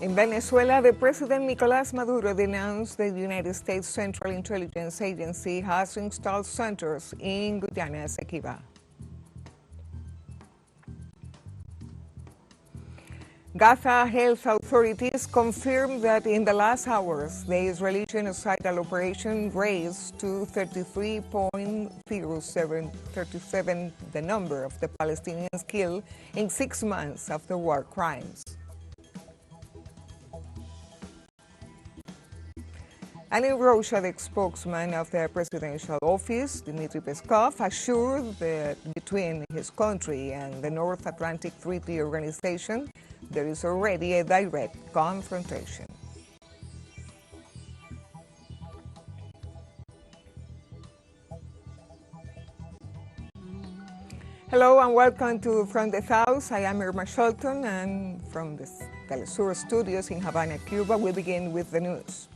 In Venezuela, the President Nicolás Maduro denounced the United States Central Intelligence Agency has installed centers in Guyana, Esequiba. Gaza health authorities confirmed that in the last hours, the Israeli genocidal operation raised to 33.0737 the number of the Palestinians killed in 6 months of the war crimes. And in Russia, the spokesman of the presidential office, Dmitry Peskov, assured that between his country and the North Atlantic Treaty Organization, there is already a direct confrontation. Hello and welcome to From the South. I am Irma Shelton, and from the TeleSUR studios in Havana, Cuba, we begin with the news.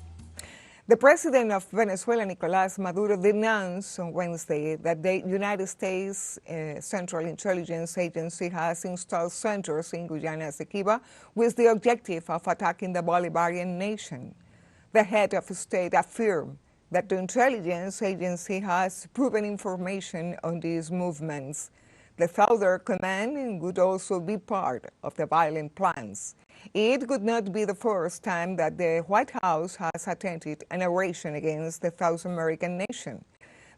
The president of Venezuela, Nicolás Maduro, denounced on Wednesday that the United States Central Intelligence Agency has installed centers in Guyana, Esequiba, with the objective of attacking the Bolivarian nation. The head of state affirmed that the intelligence agency has proven information on these movements. The Southern Command would also be part of the violent plans. It would not be the first time that the White House has attempted an operation against the South American nation.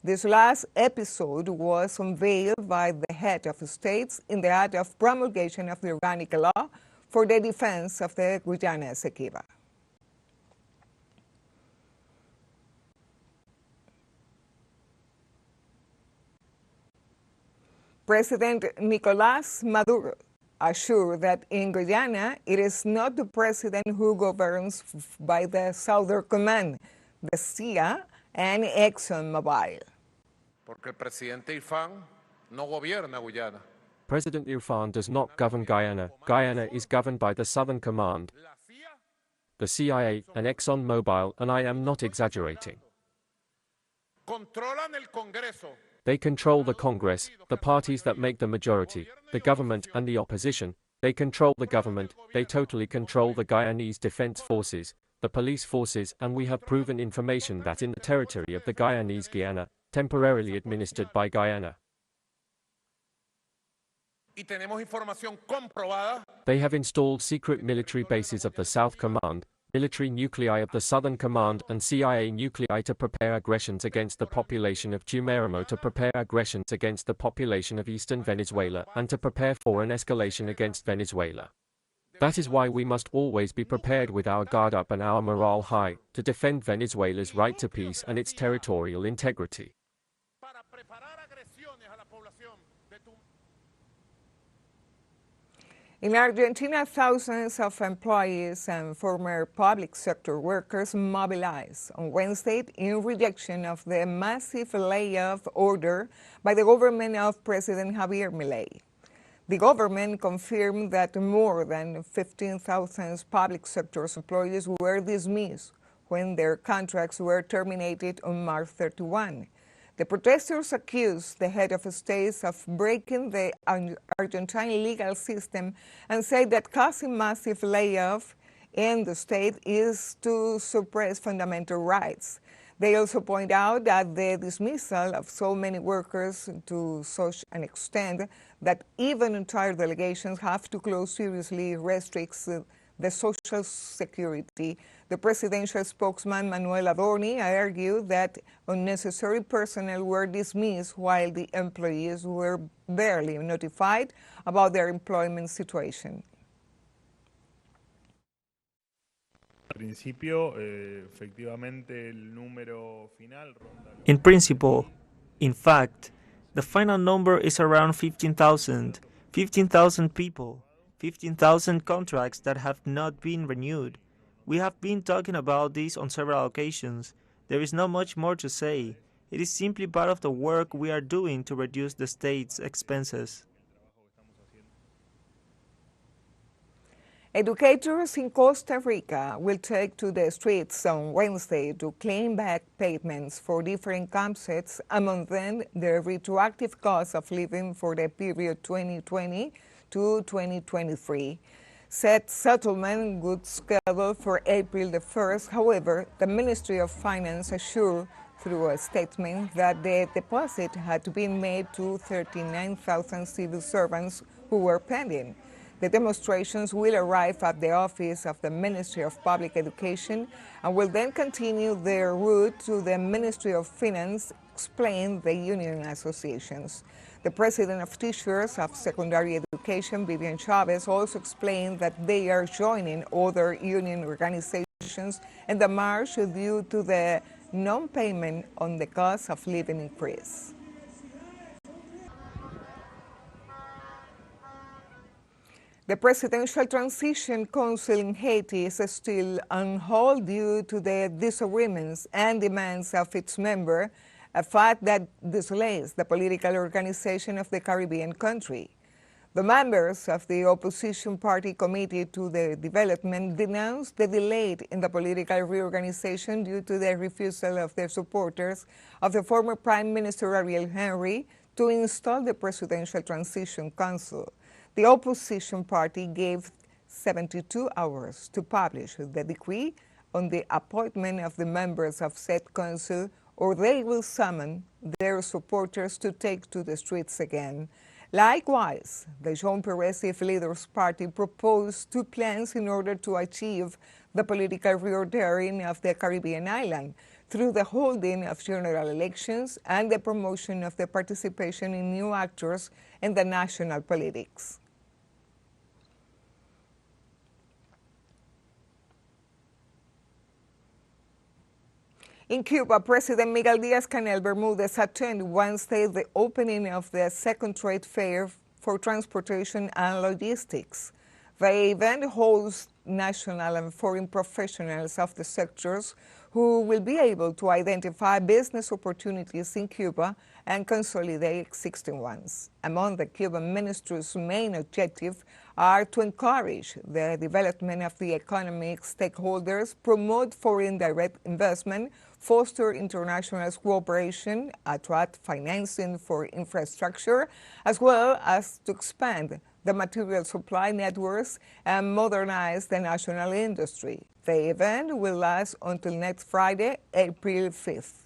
This last episode was unveiled by the head of states in the act of promulgation of the organic law for the defense of the Guyana Esequiba. President Nicolás Maduro assured that in Guyana, it is not the president who governs by the Southern Command, the CIA, and ExxonMobil. Porque el presidente Irfan no gobierna Guyana. President Irfan does not govern Guyana. Guyana is governed by the Southern Command, the CIA, and ExxonMobil, and I am not exaggerating. Controlan el Congreso. They control the Congress, the parties that make the majority, the government and the opposition. They control the government, they totally control the Guyanese defense forces, the police forces, and we have proven information that in the territory of the Guyanese Guyana, temporarily administered by Guyana, Y tenemos información comprobada. they have installed secret military bases of the South Command, military nuclei of the Southern Command, and CIA nuclei to prepare aggressions against the population of Chumaramo, to prepare aggressions against the population of eastern Venezuela, and to prepare for an escalation against Venezuela. That is why we must always be prepared with our guard up and our morale high, to defend Venezuela's right to peace and its territorial integrity. Para preparar agresiones a la población de tu... In Argentina, thousands of employees and former public sector workers mobilized on Wednesday in rejection of the massive layoff order by the government of President Javier Milei. The government confirmed that more than 15,000 public sector employees were dismissed when their contracts were terminated on March 31. The protesters accused the head of state of breaking the Argentine legal system and said that causing massive layoff in the state is to suppress fundamental rights. They also point out that the dismissal of so many workers to such an extent that even entire delegations have to close seriously restricts the social security. The presidential spokesman Manuel Adorni argued that unnecessary personnel were dismissed while the employees were barely notified about their employment situation. In principle, in fact, the final number is around 15,000. 15,000 people, 15,000 contracts that have not been renewed. We have been talking about this on several occasions. There is not much more to say. It is simply part of the work we are doing to reduce the state's expenses. Educators in Costa Rica will take to the streets on Wednesday to claim back payments for different concepts, among them the retroactive cost of living for the period 2020 to 2023. Said settlement would schedule for April the 1st. However, the Ministry of Finance assured through a statement that the deposit had been made to 39,000 civil servants who were pending. The demonstrations will arrive at the office of the Ministry of Public Education and will then continue their route to the Ministry of Finance, explained the union associations. The president of Teachers of Secondary Education, Vivian Chavez, also explained that they are joining other union organizations in the march due to the non-payment on the cost of living increase. The Presidential Transition Council in Haiti is still on hold due to the disagreements and demands of its members, a fact that displays the political organization of the Caribbean country. The members of the opposition party committee to the development denounced the delay in the political reorganization due to the refusal of their supporters of the former Prime Minister Ariel Henry to install the Presidential Transition Council. The opposition party gave 72 hours to publish the decree on the appointment of the members of said council, or they will summon their supporters to take to the streets again. Likewise, the Jean Progressive Leaders Party proposed two plans in order to achieve the political reordering of the Caribbean island through the holding of general elections and the promotion of the participation in new actors in the national politics. In Cuba, President Miguel Díaz-Canel Bermudez attended Wednesday the opening of the second trade fair for transportation and logistics. The event hosts national and foreign professionals of the sectors who will be able to identify business opportunities in Cuba and consolidate existing ones. Among the Cuban ministry's main objectives are to encourage the development of the economic stakeholders, promote foreign direct investment, foster international cooperation, attract financing for infrastructure, as well as to expand the material supply networks and modernize the national industry. The event will last until next Friday, April 5th.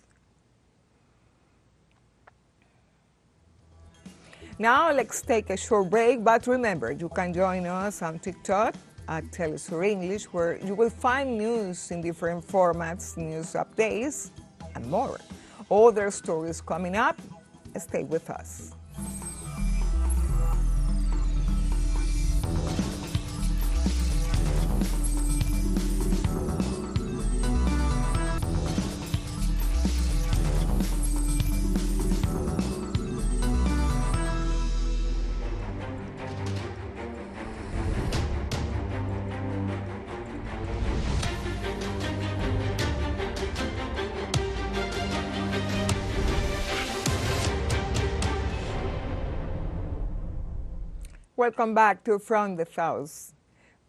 Now let's take a short break, but remember, you can join us on TikTok at TeleSUR English, where you will find news in different formats, news updates, and more. Other stories coming up. Stay with us. Welcome back to From the South.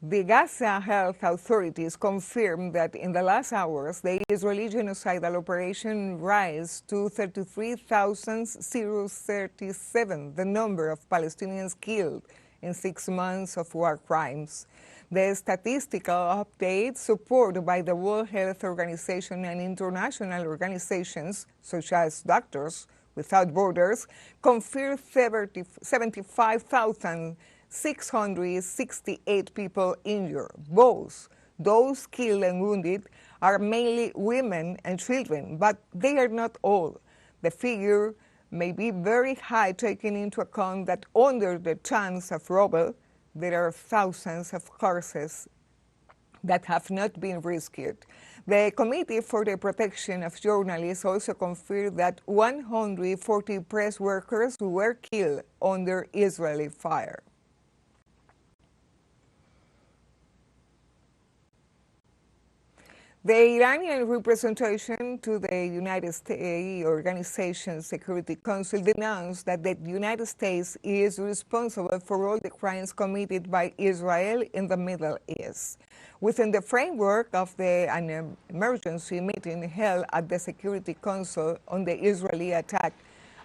The Gaza health authorities confirmed that in the last hours, the Israeli genocidal operation raised to 33,037 the number of Palestinians killed in 6 months of war crimes. The statistical update, supported by the World Health Organization and international organizations such as Doctors Without Borders, confirmed 75,668 people injured. Both those killed and wounded are mainly women and children, but they are not all. The figure may be very high, taking into account that under the tons of rubble, there are thousands of corpses that have not been rescued. The Committee for the Protection of Journalists also confirmed that 140 press workers were killed under Israeli fire. The Iranian representation to the United States Organization Security Council denounced that the United States is responsible for all the crimes committed by Israel in the Middle East. Within the framework of an emergency meeting held at the Security Council on the Israeli attack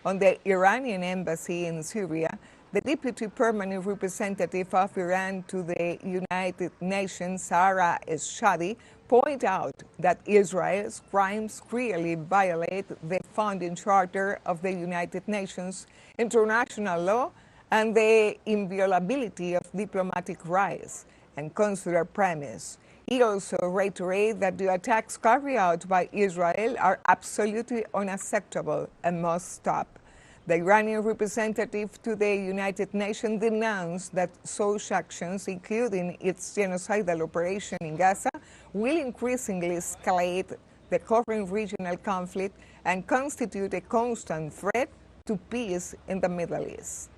on the Iranian embassy in Syria, The Deputy Permanent Representative of Iran to the United Nations, Sarah Eshadi, pointed out that Israel's crimes clearly violate the founding charter of the United Nations, international law, and the inviolability of diplomatic rights and consular premise. He also reiterated that the attacks carried out by Israel are absolutely unacceptable and must stop. The Iranian representative to the United Nations denounced that such actions, including its genocidal operation in Gaza, will increasingly escalate the current regional conflict and constitute a constant threat to peace in the Middle East.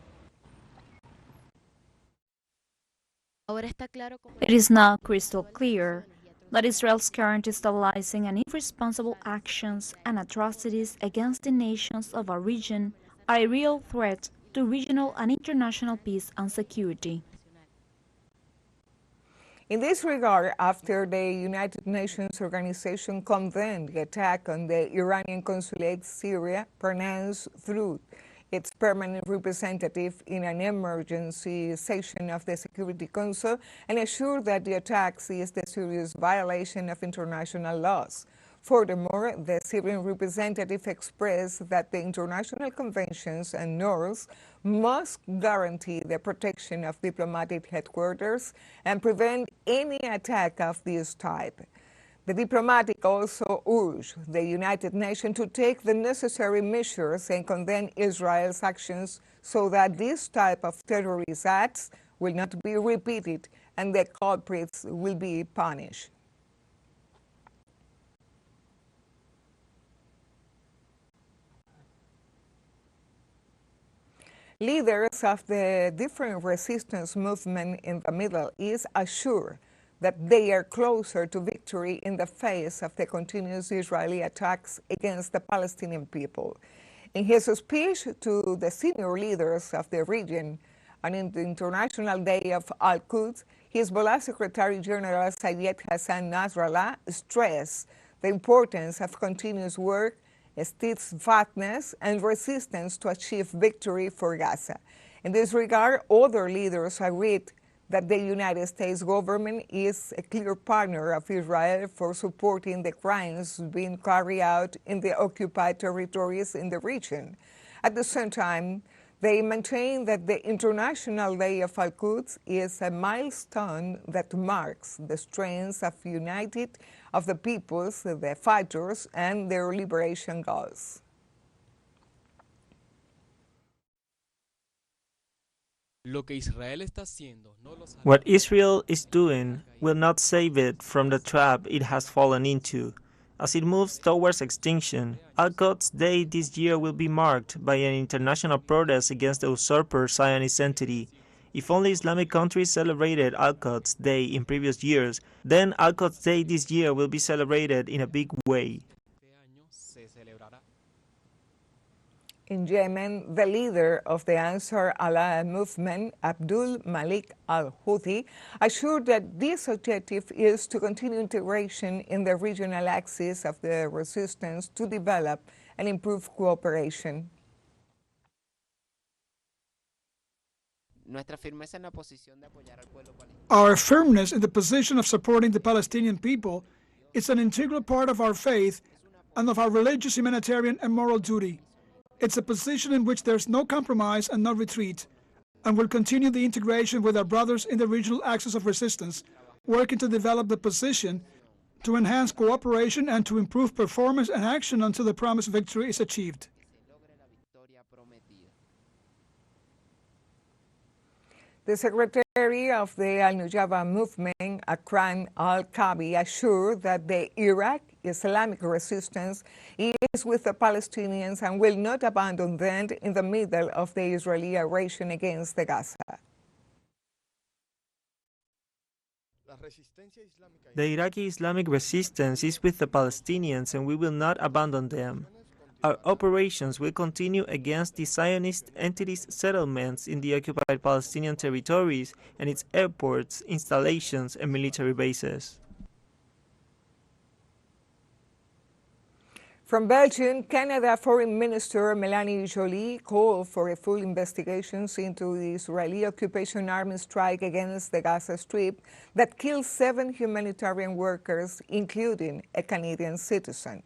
It is now crystal clear that Israel's current destabilizing and irresponsible actions and atrocities against the nations of our region are a real threat to regional and international peace and security. In this regard, after the United Nations organization condemned the attack on the Iranian consulate in Syria, pronounced through its permanent representative in an emergency session of the Security Council and assured that the attacks is a serious violation of international laws. Furthermore, the Syrian representative expressed that the international conventions and norms must guarantee the protection of diplomatic headquarters and prevent any attack of this type. The diplomatic also urged the United Nations to take the necessary measures and condemn Israel's actions so that this type of terrorist acts will not be repeated and the culprits will be punished. Leaders of the different resistance movements in the Middle East assure that they are closer to victory in the face of the continuous Israeli attacks against the Palestinian people. In his speech to the senior leaders of the region and in the International Day of Al-Quds, Hezbollah Secretary General Sayed Hassan Nasrallah stressed the importance of continuous work, steadfastness, and resistance to achieve victory for Gaza. In this regard, other leaders agreed that the United States government is a clear partner of Israel for supporting the crimes being carried out in the occupied territories in the region. At the same time, they maintain that the International Day of Al-Quds is a milestone that marks the strength of united of the peoples, the fighters, and their liberation goals. What Israel is doing will not save it from the trap it has fallen into. As it moves towards extinction, Al-Quds Day this year will be marked by an international protest against the usurper Zionist entity. If only Islamic countries celebrated Al-Quds Day in previous years, then Al-Quds Day this year will be celebrated in a big way. In Yemen, the leader of the Ansar Allah movement, Abdul Malik al-Houthi, assured that this objective is to continue integration in the regional axis of the resistance to develop and improve cooperation. Our firmness in the position of supporting the Palestinian people is an integral part of our faith and of our religious, humanitarian, and moral duty. It's a position in which there's no compromise and no retreat, and will continue the integration with our brothers in the regional axis of resistance, working to develop the position, to enhance cooperation, and to improve performance and action until the promised victory is achieved. The secretary of the Al-Nujaba movement, Akram al-Kabi, assured that the Iraq Islamic resistance is with the Palestinians and will not abandon them in the middle of the Israeli aggression against the Gaza. The Iraqi Islamic resistance is with the Palestinians and we will not abandon them. Our operations will continue against the Zionist entity's settlements in the occupied Palestinian territories and its airports, installations, and military bases. From Belgium, Canada Foreign Minister Melanie Joly called for a full investigation into the Israeli occupation army strike against the Gaza Strip that killed 7 humanitarian workers, including a Canadian citizen.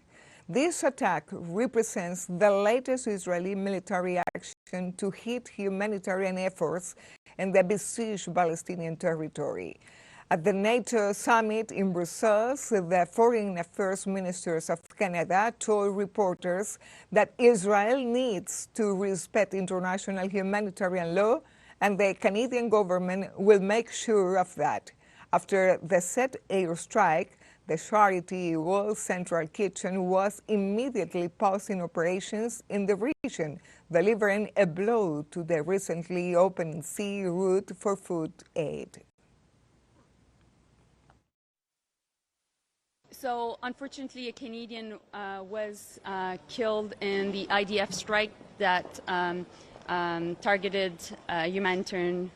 This attack represents the latest Israeli military action to hit humanitarian efforts in the besieged Palestinian territory. At the NATO summit in Brussels, the foreign affairs ministers of Canada told reporters that Israel needs to respect international humanitarian law, and the Canadian government will make sure of that. After the set airstrike, the Charity World Central Kitchen was immediately pausing operations in the region, delivering a blow to the recently opened sea route for food aid. So, unfortunately, a Canadian was killed in the IDF strike that targeted humanitarian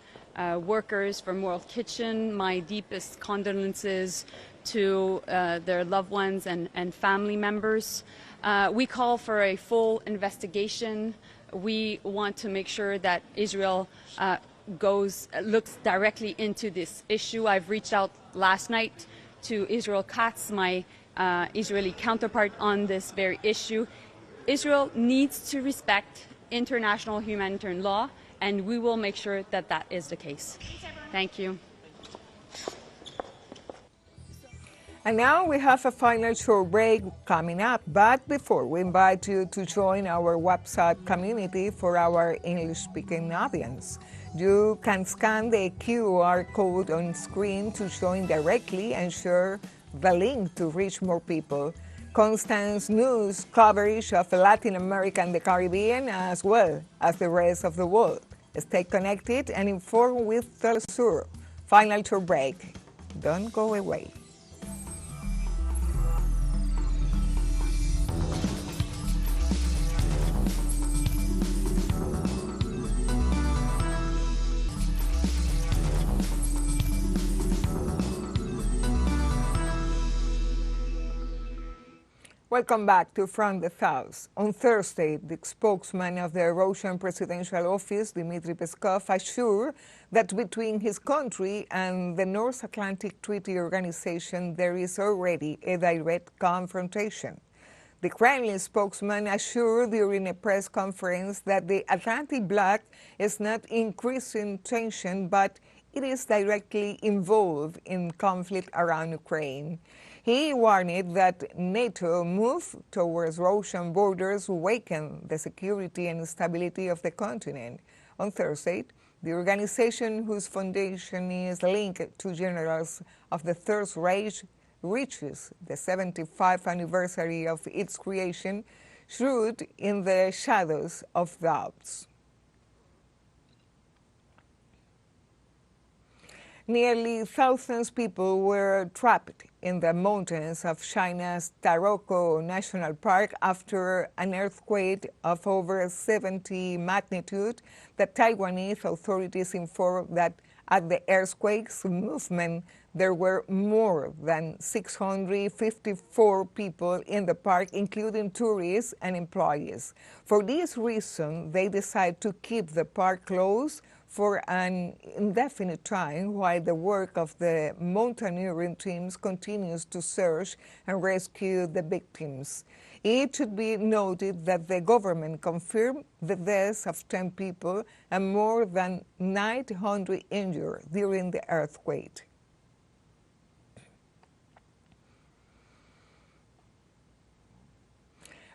workers from World Kitchen. My deepest condolences to their loved ones and family members. We call for a full investigation. We want to make sure that Israel looks directly into this issue. I've reached out last night to Israel Katz, my Israeli counterpart, on this very issue. Israel needs to respect international humanitarian law, and we will make sure that that is the case. Thank you. And now we have a final short break coming up. But before, we invite you to join our WhatsApp community for our English-speaking audience. You can scan the QR code on screen to join directly and share the link to reach more people. Constant news coverage of Latin America and the Caribbean, as well as the rest of the world. Stay connected and informed with TeleSUR. Final short break. Don't go away. Welcome back to From the South. On Thursday, the spokesman of the Russian presidential office, Dmitry Peskov, assured that between his country and the North Atlantic Treaty Organization, there is already a direct confrontation. The Kremlin spokesman assured during a press conference that the Atlantic Bloc is not increasing tension, but it is directly involved in conflict around Ukraine. He warned that NATO move towards Russian borders weaken the security and stability of the continent. On Thursday, the organization, whose foundation is linked to generals of the Third Reich, reaches the 75th anniversary of its creation, shrouded in the shadows of doubts. Nearly thousands of people were trapped in the mountains of China's Taroko National Park after an earthquake of over 70 magnitude. The Taiwanese authorities informed that at the earthquake's movement, there were more than 654 people in the park, including tourists and employees. For this reason, they decided to keep the park closed for an indefinite time while the work of the mountaineering teams continues to search and rescue the victims. It should be noted that the government confirmed the deaths of 10 people and more than 900 injured during the earthquake.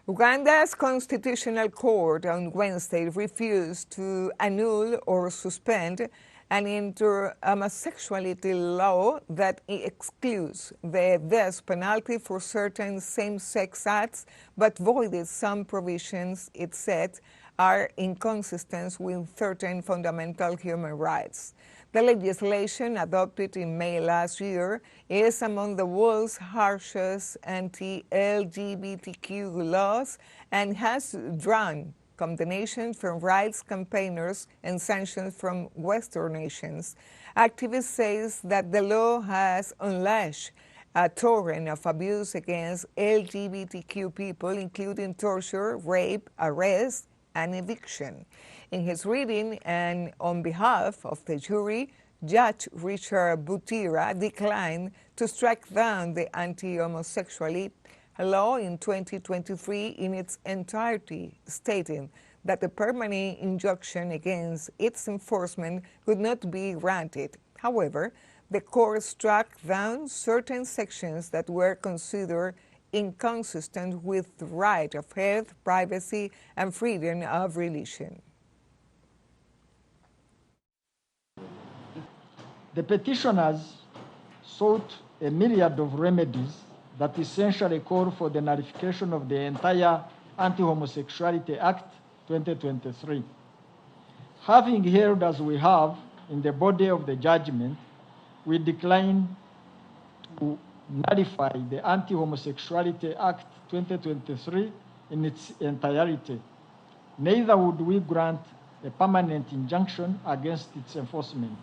Uganda's constitutional court on Wednesday refused to annul or suspend an inter-homosexuality law that excludes the death penalty for certain same-sex acts, but voided some provisions it said are inconsistent with certain fundamental human rights. The legislation, adopted in May last year, is among the world's harshest anti-LGBTQ laws and has drawn condemnation from rights campaigners and sanctions from Western nations. Activists say that the law has unleashed a torrent of abuse against LGBTQ people, including torture, rape, arrest, and eviction. In his reading and on behalf of the jury, Judge Richard Butira declined to strike down the anti-homosexuality law in 2023 in its entirety, stating that the permanent injunction against its enforcement could not be granted. However, the court struck down certain sections that were considered inconsistent with the right of health, privacy, and freedom of religion. The petitioners sought a myriad of remedies that essentially call for the nullification of the entire Anti-Homosexuality Act 2023. Having held as we have in the body of the judgment, we decline to nullify the Anti-Homosexuality Act 2023 in its entirety. Neither would we grant a permanent injunction against its enforcement.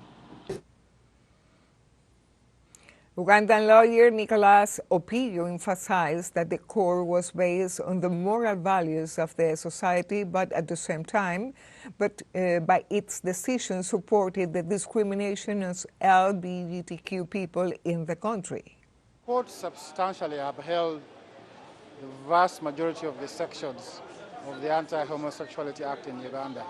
Ugandan lawyer Nicholas Opio emphasized that the court was based on the moral values of the society, but at the same time, by its decision supported the discrimination of LGBTQ people in the country. The court substantially upheld the vast majority of the sections of the Anti-Homosexuality Act in Uganda.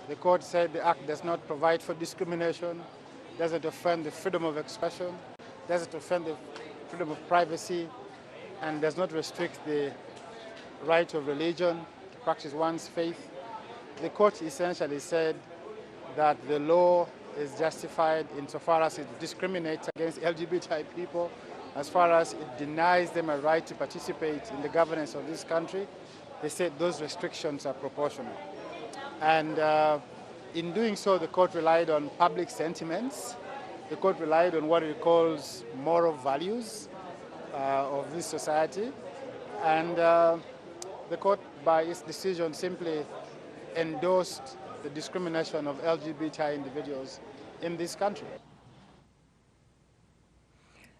The court said the act does not provide for discrimination, doesn't offend the freedom of expression, doesn't offend the freedom of privacy, and does not restrict the right of religion to practice one's faith. The court essentially said that the law is justified insofar as it discriminates against LGBTI people, as far as it denies them a right to participate in the governance of this country. They said those restrictions are proportional. And in doing so, the court relied on public sentiments. The court relied on what it calls moral values of this society. And the court, by its decision, simply endorsed the discrimination of LGBTI individuals in this country.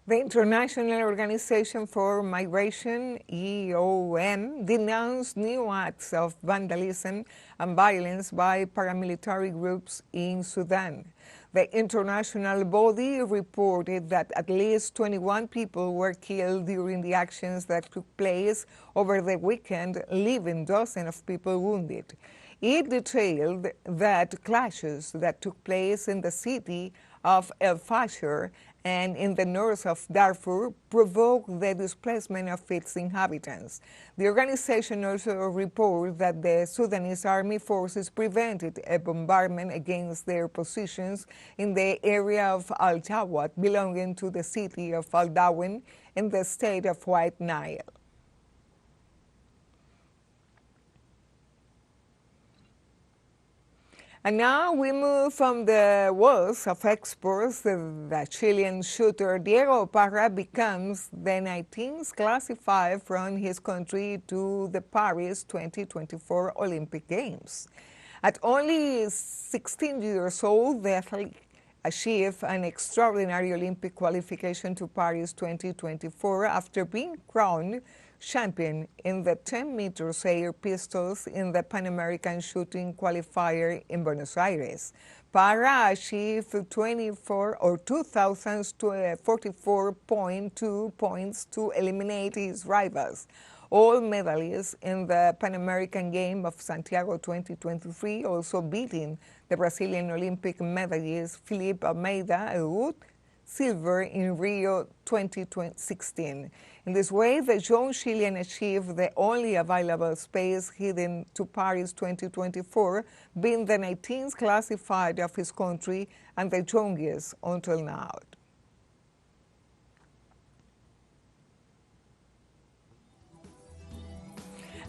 The International Organization for Migration, IOM, denounced new acts of vandalism and violence by paramilitary groups in Sudan. The international body reported that at least 21 people were killed during the actions that took place over the weekend, leaving dozens of people wounded. It detailed that clashes that took place in the city of El Fasher and in the north of Darfur provoked the displacement of its inhabitants. The organization also reported that the Sudanese army forces prevented a bombardment against their positions in the area of Al-Jawad, belonging to the city of Al-Dawen in the state of White Nile. And now we move from the woes of exports. The Chilean shooter Diego Parra becomes the 19th classified from his country to the Paris 2024 Olympic Games. At only 16 years old, the athlete achieved an extraordinary Olympic qualification to Paris 2024 after being crowned champion in the 10-meter air pistols in the Pan American shooting qualifier in Buenos Aires. Parra achieved 2,044.2 points to eliminate his rivals. All medalists in the Pan American Game of Santiago 2023, also beating the Brazilian Olympic medalist Felipe Almeida Agut, silver in Rio 2016. In this way, the young Chilean achieved the only available space heading to Paris 2024, being the 19th classified of his country and the youngest until now.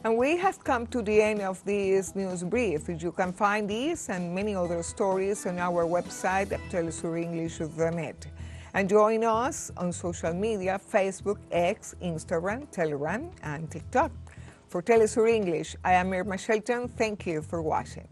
And we have come to the end of this news brief. You can find these and many other stories on our website at TeleSURenglish.net. And join us on social media, Facebook, X, Instagram, Telegram, and TikTok. For TeleSUR English, I am Irma Shelton. Thank you for watching.